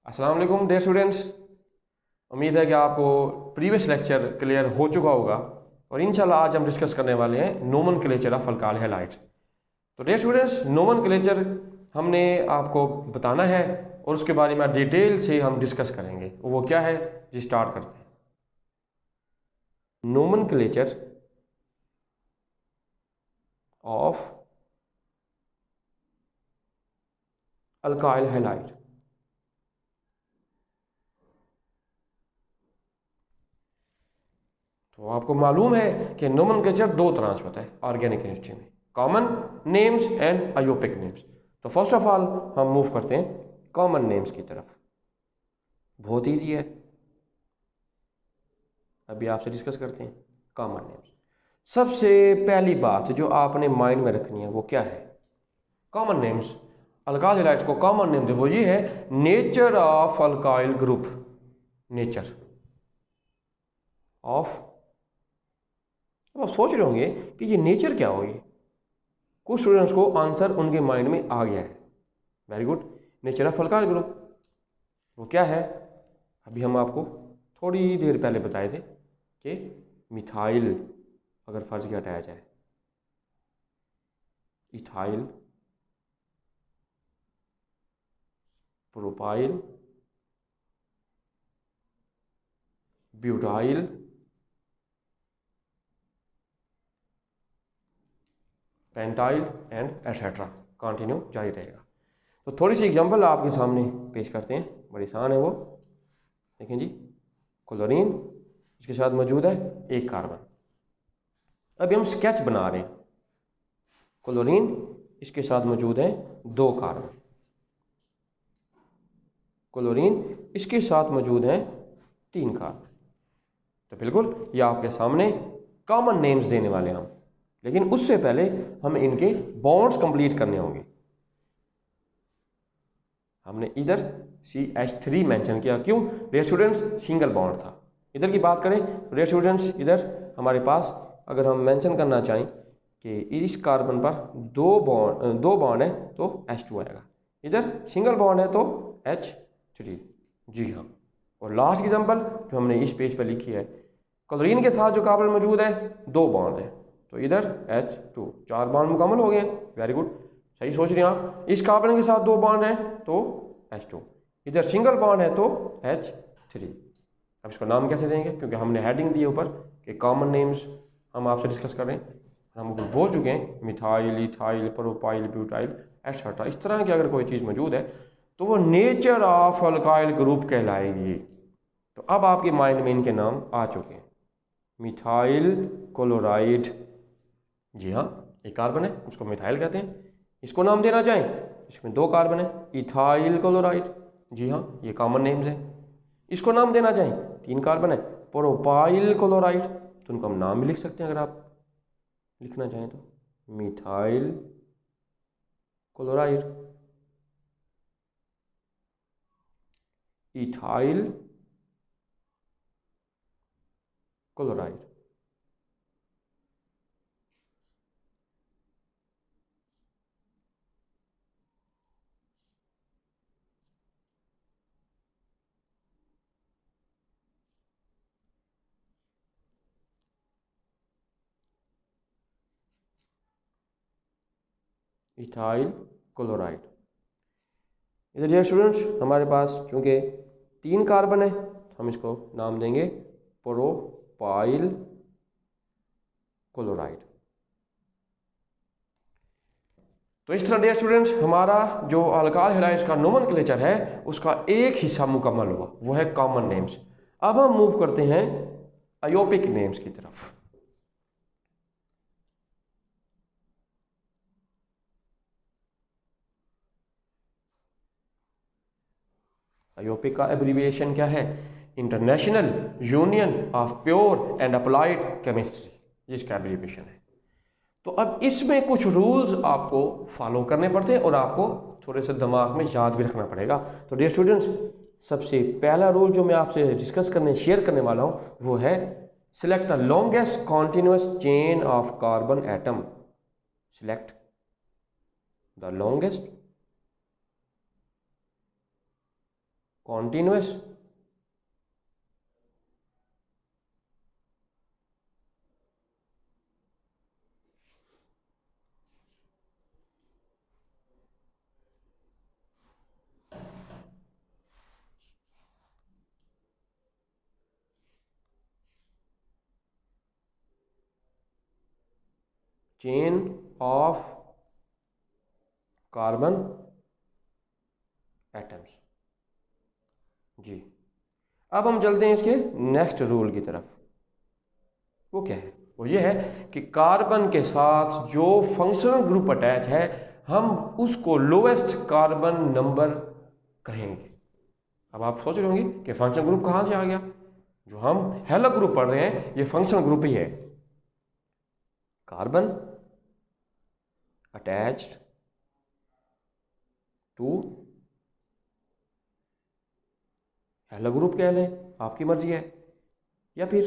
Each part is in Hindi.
अस्सलाम वालेकुम डियर स्टूडेंट्स। उम्मीद है कि आपको प्रीवियस लेक्चर क्लियर हो चुका होगा और इंशाल्लाह आज हम डिस्कस करने वाले हैं नोमेनक्लेचर ऑफ अल्काइल हैलाइड्स। तो डियर स्टूडेंट्स, नोमेनक्लेचर हमने आपको बताना है और उसके बारे में डिटेल से हम डिस्कस करेंगे। वो क्या है जी, स्टार्ट करते हैं। Nomenclature of alkyl halide. तो आपको मालूम है कि नोमेनक्लेचर दो तरह से होता है ऑर्गेनिक केमिस्ट्री में, कॉमन नेम्स एंड आयोपिक नेम्स। तो फर्स्ट ऑफ ऑल हम मूव करते हैं कॉमन नेम्स की तरफ। बहुत ईजी है, अभी आपसे डिस्कस करते हैं कॉमन नेम्स। सबसे पहली बात जो आपने माइंड में रखनी है वो क्या है? कॉमन नेम्स, अल्काइल हैलाइड्स को कॉमन नेम दे वो ये है nature of alkyl group. Nature of, अब आप सोच रहे होंगे कि ये नेचर क्या होगी। कुछ स्टूडेंट्स को आंसर उनके माइंड में आ गया है। Very good. Nature of alkyl group वो क्या है? अभी हम आपको थोड़ी देर पहले बताए थे कि मिथाइल अगर फर्ज किया हटाया जाए, ethyl, propyl, butyl, pentyl and etcetera, continue जारी रहेगा। तो थोड़ी सी एग्जांपल आपके सामने पेश करते हैं, बड़ी आसान है वो। देखें जी, क्लोरीन, इसके साथ मौजूद है एक कार्बन। अभी हम स्केच बना रहे हैं। क्लोरीन, इसके साथ मौजूद है दो कार्बन। क्लोरीन, इसके साथ मौजूद है तीन कार्बन। तो बिल्कुल ये आपके सामने कॉमन नेम्स देने वाले हैं हम, लेकिन उससे पहले हमें इनके बॉन्ड्स कंप्लीट करने होंगे। हमने इधर CH3 मेंशन किया, क्यों? डियर स्टूडेंट्स, सिंगल बॉन्ड था। इधर की बात करें तो डियर स्टूडेंट्स, इधर हमारे पास अगर हम मेंशन करना चाहें कि इस कार्बन पर दो बॉन्ड है तो H2 आएगा। इधर सिंगल बॉन्ड है तो H3। जी हाँ। और लास्ट एग्जांपल जो हमने इस पेज पर लिखी है, क्लोरीन के साथ जो कार्बन मौजूद है दो बॉन्ड है तो इधर H2, चार बॉन्ड मुकम्मल हो गए। वेरी गुड, सही सोच रहे हैं आप। इस कार्बन के साथ दो बॉन्ड है तो H2, इधर सिंगल बॉन्ड है तो H3। अब इसको नाम कैसे देंगे? क्योंकि हमने हेडिंग दी ऊपर कि कॉमन नेम्स हम आपसे डिस्कस कर रहे हैं। हम बोल चुके हैं methyl, ethyl, propyl, butyl etcetera. इस तरह की अगर कोई चीज़ मौजूद है तो वो नेचर ऑफ अल्काइल ग्रुप कहलाएगी। तो अब आपके माइंड में इनके नाम आ चुके हैं। मिथाइल क्लोराइड, जी हाँ, एक कार्बन है उसको मिथाइल कहते हैं। इसको नाम देना चाहें, इसमें दो कार्बन है, इथाइल क्लोराइड, जी हाँ, ये कॉमन नेम्स है। इसको नाम देना चाहें, तीन कार्बन है, प्रोपाइल क्लोराइड, तो उनको हम नाम भी लिख सकते हैं अगर आप लिखना चाहें तो, methyl chloride, ethyl chloride. Ethyl chloride. इधर डियर स्टूडेंट्स, हमारे पास चूंकि तीन कार्बन है हम इसको नाम देंगे प्रोपाइल क्लोराइड। तो इस तरह डियर स्टूडेंट्स, हमारा जो अल्काइल हैलाइड्स का नोमेनक्लेचर है उसका एक हिस्सा मुकम्मल हुआ, वो है कॉमन नेम्स। अब हम मूव करते हैं अयोपिक नेम्स की तरफ। अयोपिक का एब्रीविएशन क्या है? International union of pure and applied chemistry, ये इसका एब्रीविएशन है। तो अब इसमें कुछ रूल्स आपको फॉलो करने पड़ते हैं और आपको थोड़े से दिमाग में याद भी रखना पड़ेगा। तो डियर स्टूडेंट्स, सबसे पहला रूल जो मैं आपसे डिस्कस करने शेयर करने वाला हूँ वो है select the longest continuous chain of carbon atom. Select the longest continuous chain of carbon atoms. जी, अब हम चलते हैं इसके नेक्स्ट रूल की तरफ। वो क्या है? वो ये है कि कार्बन के साथ जो फंक्शनल ग्रुप अटैच है हम उसको लोएस्ट कार्बन नंबर कहेंगे। अब आप सोच रहे होंगे कि फंक्शनल ग्रुप कहाँ से आ गया? जो हम हैलो ग्रुप पढ़ रहे हैं ये फंक्शनल ग्रुप ही है। Carbon attached to halo group कह लें, आपकी मर्जी है, या फिर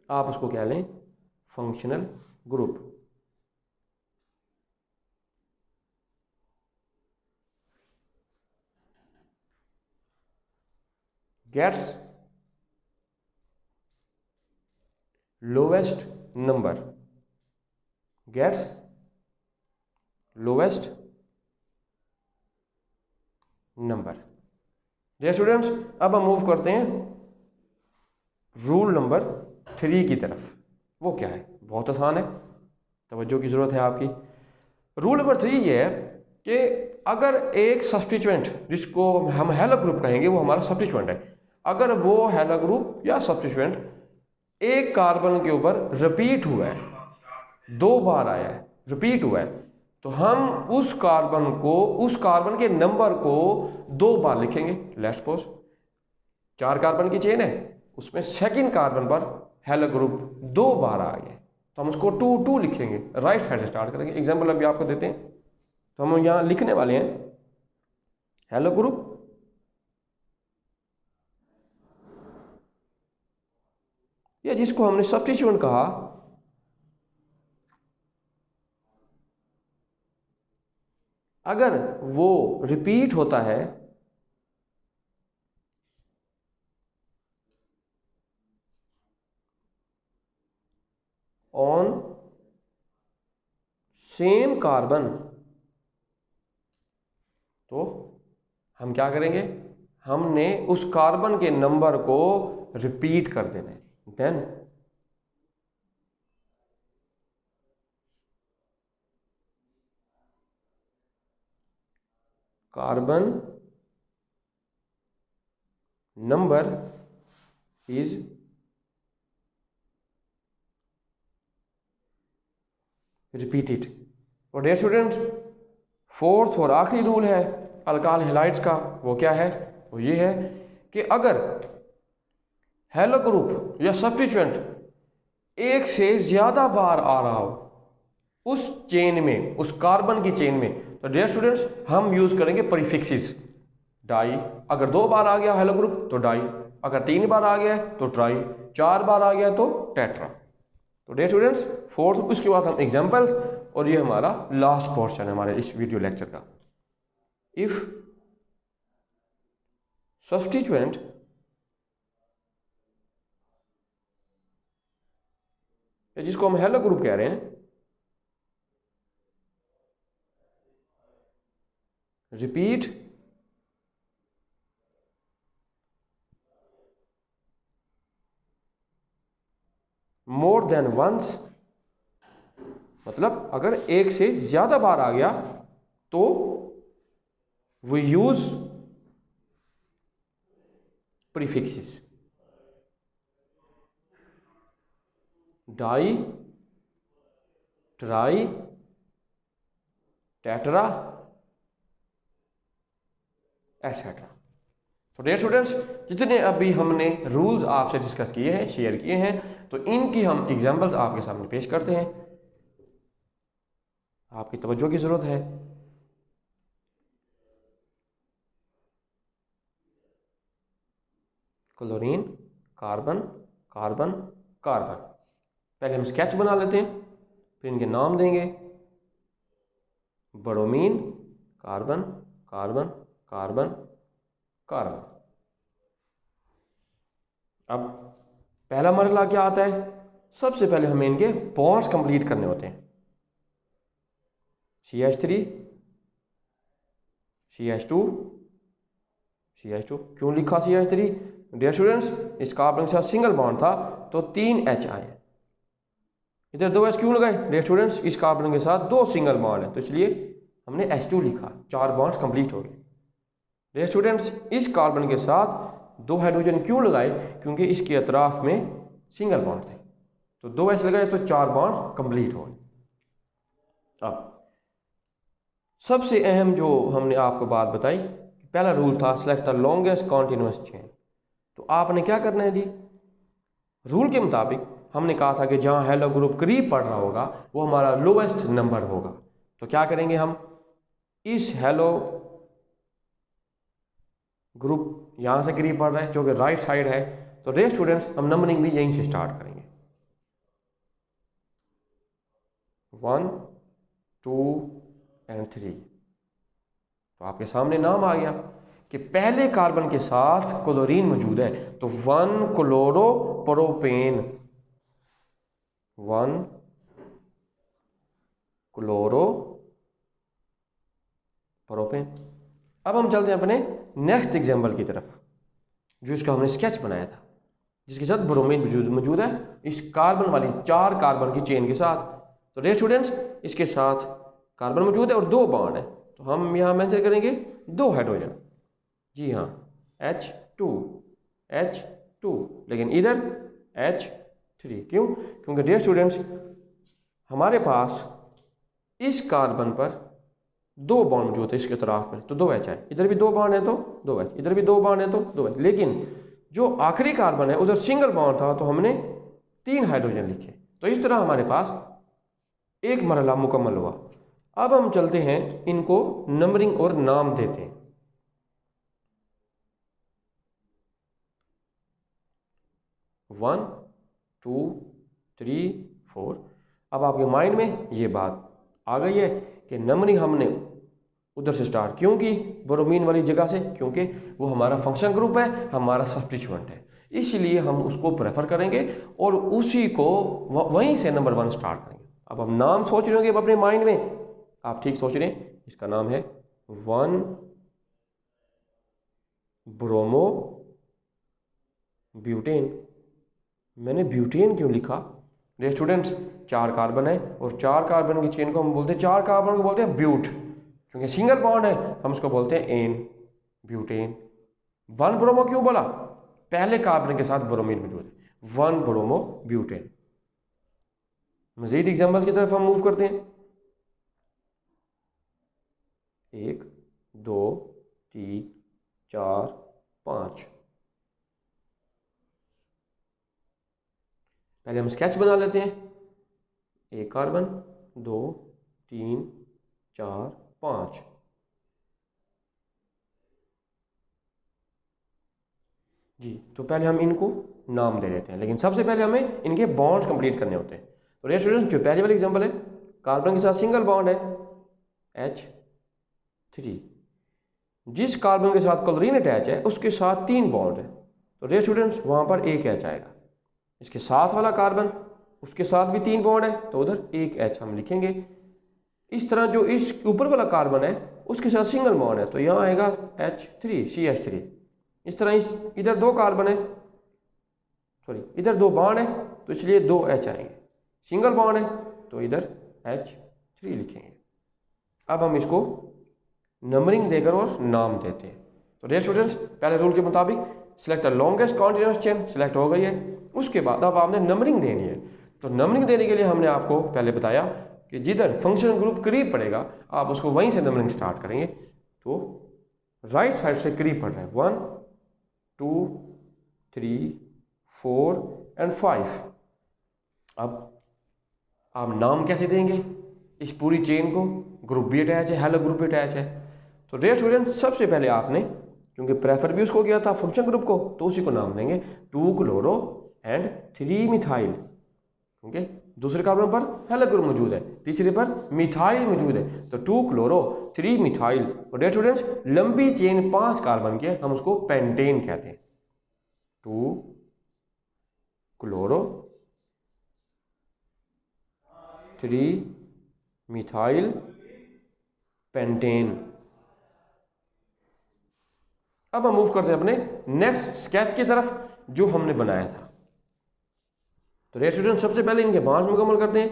आप उसको कह लें functional group. Gets lowest number, gets lowest number. Dear students, अब हम मूव करते हैं रूल नंबर 3 की तरफ। वो क्या है? बहुत आसान है, तवज्जो की ज़रूरत है आपकी। रूल नंबर 3 ये है कि अगर एक सब्स्टिट्यूएंट, जिसको हम हैलो ग्रुप कहेंगे, वो हमारा सब्स्टिट्यूएंट है, अगर वो हैलो ग्रुप या सब्स्टिट्यूएंट एक कार्बन के ऊपर रिपीट हुआ है, 2 बार आया है, रिपीट हुआ है, तो हम उस कार्बन के नंबर को 2 बार लिखेंगे। लेट्स सपोज 4 कार्बन की चेन है, उसमें सेकंड कार्बन पर हैलो ग्रुप 2 बार आ गया, तो हम उसको 2 2 लिखेंगे। राइट साइड से स्टार्ट करेंगे। एग्जांपल अभी आपको देते हैं, तो हम यहाँ लिखने वाले हैं हैलो ग्रुप या जिसको हमने सब्स्टिट्यूएंट कहा, अगर वो रिपीट होता है ऑन सेम कार्बन, तो हम क्या करेंगे? हमने उस कार्बन के नंबर को रिपीट कर देना है। Then carbon number is repeated. और डियर स्टूडेंट्स, फोर्थ और आखिरी रूल है अल्काइल हैलाइड्स का। वो क्या है? वो ये है कि अगर हैलो ग्रुप या सब्स्टिट्यूएंट एक से ज्यादा बार आ रहा हो उस चेन में, उस कार्बन की चेन में, तो डियर स्टूडेंट्स हम यूज करेंगे प्रीफिक्सेस। डाई, अगर 2 बार आ गया हैलो ग्रुप तो डाई, अगर 3 बार आ गया तो ट्राई, 4 बार आ गया तो टेट्रा। तो डियर स्टूडेंट्स, फोर्थ, उसके बाद हम एग्जांपल्स, और ये हमारा लास्ट पोर्शन है हमारे इस वीडियो लेक्चर का। इफ सब्स्टिट्यूएंट जिसको हम हैलो ग्रुप कह रहे हैं रिपीट मोर देन वंस, मतलब अगर एक से ज्यादा बार आ गया तो we use prefixes. Di, tri, tetra, etcetera. तो डियर स्टूडेंट्स, जितने अभी हमने रूल्स आपसे डिस्कस किए हैं, शेयर किए हैं, तो इनकी हम एग्जांपल्स आपके सामने पेश करते हैं। आपकी तवज्जो की ज़रूरत है। Chlorine, carbon, carbon, carbon. पहले हम स्केच बना लेते हैं, फिर इनके नाम देंगे। Bromine, carbon, carbon, carbon, carbon. अब पहला मरहला क्या आता है, सबसे पहले हमें इनके बॉन्ड्स कंप्लीट करने होते हैं। CH3 CH2 CH2, क्यों लिखा CH3? डियर स्टूडेंट्स, इस कार्बन के साथ सिंगल बॉन्ड था तो 3 H आए। इधर 2 H क्यों लगाए? डियर स्टूडेंट्स, इस कार्बन के साथ 2 सिंगल बॉन्ड है तो इसलिए हमने H2 लिखा, 4 बॉन्ड्स कंप्लीट हो गए। डियर स्टूडेंट्स, इस कार्बन के साथ 2 हाइड्रोजन क्यों लगाए? क्योंकि इसके अतराफ में सिंगल बॉन्ड थे तो 2 H लगाए तो 4 बॉन्ड कंप्लीट हो गए। अब सबसे अहम जो हमने आपको बात बताई, पहला रूल था select the longest continuous chain. तो आपने क्या करना है जी, रूल के मुताबिक हमने कहा था कि जहाँ हेलो ग्रुप करीब पड़ रहा होगा वो हमारा लोवेस्ट नंबर होगा। तो क्या करेंगे हम, इस हेलो ग्रुप यहाँ से करीब पड़ रहा है जो कि राइट साइड है, तो रे स्टूडेंट्स हम नंबरिंग भी यहीं से स्टार्ट करेंगे। 1 2 एंड 3। तो आपके सामने नाम आ गया कि पहले कार्बन के साथ क्लोरीन मौजूद है तो 1 क्लोरोप्रोपेन, 1 क्लोरोप्रोपेन। अब हम चलते हैं अपने नेक्स्ट एग्जाम्पल की तरफ, जो इसका हमने स्केच बनाया था, जिसके साथ ब्रोमीन मौजूद है इस कार्बन वाली 4 कार्बन की चेन के साथ। तो रे स्टूडेंट्स, इसके साथ कार्बन मौजूद है और 2 बॉन्ड है तो हम यहाँ मेंशन करेंगे 2 हाइड्रोजन। जी हाँ, H2 H2, लेकिन इधर H3। क्यों? क्योंकि डियर स्टूडेंट्स हमारे पास इस कार्बन पर 2 बॉन्ड मौजूद है इसके तरफ में तो 2 H है, इधर भी 2 बॉन्ड है तो 2 H, इधर भी 2 बॉन्ड है तो 2 H। लेकिन जो आखिरी कार्बन है उधर सिंगल बॉन्ड था तो हमने 3 हाइड्रोजन लिखे। तो इस तरह हमारे पास एक मरहला मुकम्मल हुआ। अब हम चलते हैं इनको नंबरिंग और नाम देते हैं। वन 2 3 4। अब आपके माइंड में ये बात आ गई है कि नंबरिंग हमने उधर से स्टार्ट क्यों की, ब्रोमीन वाली जगह से, क्योंकि वो हमारा फंक्शन ग्रुप है, हमारा सब्स्टिट्यूएंट है, इसलिए हम उसको प्रेफर करेंगे और उसी को वहीं से नंबर 1 स्टार्ट करेंगे। अब हम नाम सोच रहे होंगे अपने माइंड में, आप ठीक सोच रहे हैं, इसका नाम है 1 ब्रोमो ब्यूटेन। मैंने ब्यूटेन क्यों लिखा? डियर स्टूडेंट्स 4 कार्बन है और 4 कार्बन की चेन को हम बोलते हैं, 4 कार्बन को बोलते हैं ब्यूट, क्योंकि सिंगल बॉन्ड है हम उसको बोलते हैं एन, ब्यूटेन। 1 ब्रोमो क्यों बोला? पहले कार्बन के साथ ब्रोमीन मौजूद है, 1 ब्रोमो ब्यूटेन। मजीद एग्जाम्पल्स की तरफ हम मूव करते हैं। 1 2 3 4 5। पहले हम स्केच बना लेते हैं। 1 कार्बन 2 3 4 5। जी, तो पहले हम इनको नाम दे देते हैं, लेकिन सबसे पहले हमें इनके बॉन्ड्स कंप्लीट करने होते हैं। तो डियर स्टूडेंट्स, जो पहले वाला एग्जांपल है, कार्बन के साथ सिंगल बॉन्ड है H3, जिस कार्बन के साथ क्लोरीन अटैच है उसके साथ 3 बॉन्ड है तो डियर स्टूडेंट्स वहाँ पर 1 H आएगा। इसके साथ वाला कार्बन, उसके साथ भी 3 बॉन्ड है तो उधर 1 H हम लिखेंगे। इस तरह जो इस ऊपर वाला कार्बन है उसके साथ सिंगल बॉन्ड है तो यहाँ आएगा H3 CH3। इस तरह इधर 2 कार्बन है, सॉरी इधर 2 बॉन्ड है तो इसलिए 2 H आएंगे, सिंगल बॉन्ड है तो इधर H3 लिखेंगे। अब हम इसको नंबरिंग देकर और नाम देते हैं। तो डियर स्टूडेंट्स, पहले रूल के मुताबिक select the longest continuous chain select हो गई है, उसके बाद अब आपने नंबरिंग देनी है। तो नंबरिंग देने के लिए हमने आपको पहले बताया कि जिधर फंक्शन ग्रुप करीब पड़ेगा आप उसको वहीं से नंबरिंग स्टार्ट करेंगे। तो राइट साइड से करीब पड़ रहा है 1 2 3 4 एंड 5। अब आप नाम कैसे देंगे इस पूरी चेन को? ग्रुप भी अटैच है, हेलो ग्रुप भी अटैच है। तो डियर स्टूडेंट, सबसे पहले आपने, क्योंकि प्रेफर भी उसको किया था फंक्शन ग्रुप को, तो उसी को नाम देंगे 2 क्लोरो एंड 3 मिथाइल, क्योंकि दूसरे कार्बन पर हेलो ग्रुप मौजूद है, तीसरे पर मिथाइल मौजूद है तो 2 क्लोरो 3 मिथाइल। और डियर स्टूडेंट्स, लंबी चेन 5 कार्बन की है, हम उसको पेंटेन कहते हैं। 2 क्लोरो 3 मिथाइल पेंटेन। अब हम मूव करते हैं अपने नेक्स्ट स्केच की तरफ जो हमने बनाया था। तो रेड स्टूडेंट सबसे पहले इनके बॉन्ड्स मुकम्मल करते हैं।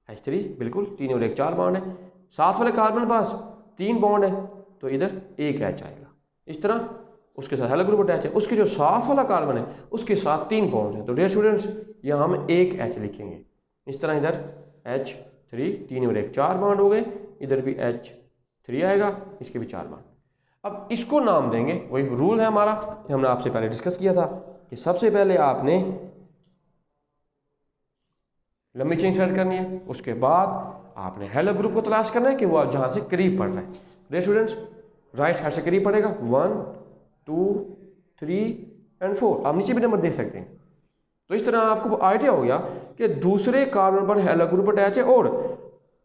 H3 बिल्कुल 3 और 1 4 बॉन्ड है। साथ वाले कार्बन के पास 3 बॉन्ड है तो इधर एक H आएगा। इस तरह उसके साथ हेलो ग्रुप अटैच है, उसके जो साथ वाला कार्बन है उसके साथ 3 बॉन्ड है। तो डियर स्टूडेंट्स यहाँ हम एक H लिखेंगे। इस तरह इधर H3 3 और 1 4 बॉन्ड हो गए, इधर भी H3 आएगा, इसके भी 4 बॉन्ड। अब इसको नाम देंगे, वही रूल है हमारा, हमने आपसे पहले डिस्कस किया था कि सबसे पहले आपने लंबी चेन सेट करनी है, उसके बाद आपने हेलो ग्रुप को तलाश करना है कि वो जहाँ से करीब पड़ रहा है। डियर स्टूडेंट्स राइट साइड से करीब पड़ेगा 1 2 3 और 4। आप नीचे भी नंबर देख सकते हैं। तो इस तरह आपको आइडिया हो गया कि दूसरे कार्बन पर हेलो ग्रुप अटैच है और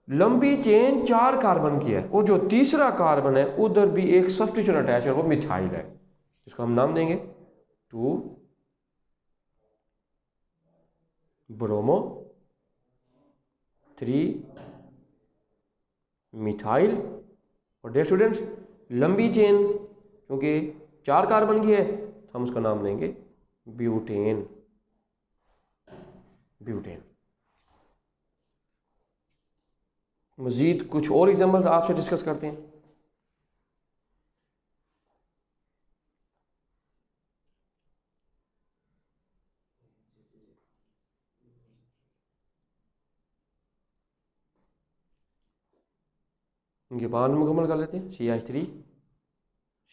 लंबी चेन 4 कार्बन की है, और जो तीसरा कार्बन है उधर भी एक सब्स्टिट्यूशन अटैच है, वो मिथाइल है। इसको हम नाम देंगे 2 ब्रोमो 3 मिथाइल। और डियर स्टूडेंट्स लंबी चेन क्योंकि 4 कार्बन की है तो हम उसका नाम देंगे ब्यूटेन। ब्यूटेन। मजीद कुछ और एग्जांपल्स आपसे डिस्कस करते हैं। इनके बाद मुकम्मल कर लेते हैं। CH3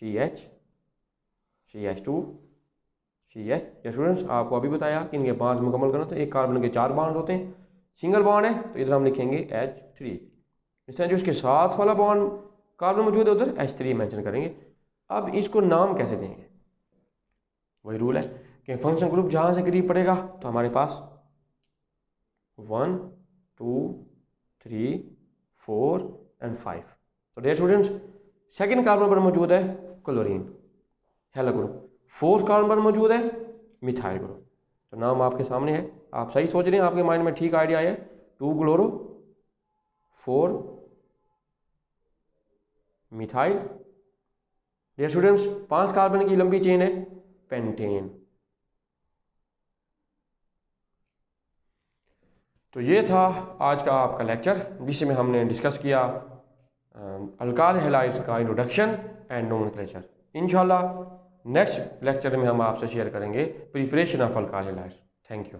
CH CH2 CH। या स्टूडेंट्स आपको अभी बताया कि इनके बांड मुकम्मल करना, तो एक कार्बन के 4 बांड होते हैं, सिंगल बॉन्ड है तो इधर हम लिखेंगे H3। इस तरह जो इसके साथ वाला बॉन्ड कार्बन मौजूद है उधर H3 मेंशन करेंगे। अब इसको नाम कैसे देंगे, वही रूल है कि फंक्शन ग्रुप जहाँ से करीब पड़ेगा तो हमारे पास 1 2 3 4 और 5। तो डियर स्टूडेंट्स सेकंड कार्बन पर मौजूद है chlorine hello group, fourth carbon पर मौजूद है मिथाइल ग्रुप। तो नाम आपके सामने है, आप सही सोच रहे हैं, आपके माइंड में ठीक आइडिया है। 2 chloro 4 methyl. Dear students 5 carbon की लंबी चेन है पेंटेन। तो ये था आज का आपका लेक्चर जिसमें हमने डिस्कस किया अल्काइल हैलाइड्स का इंट्रोडक्शन एंड नोमेनक्लेचर। इंशाल्लाह नेक्स्ट लेक्चर में हम आपसे शेयर करेंगे preparation of alkyl halides. Thank you.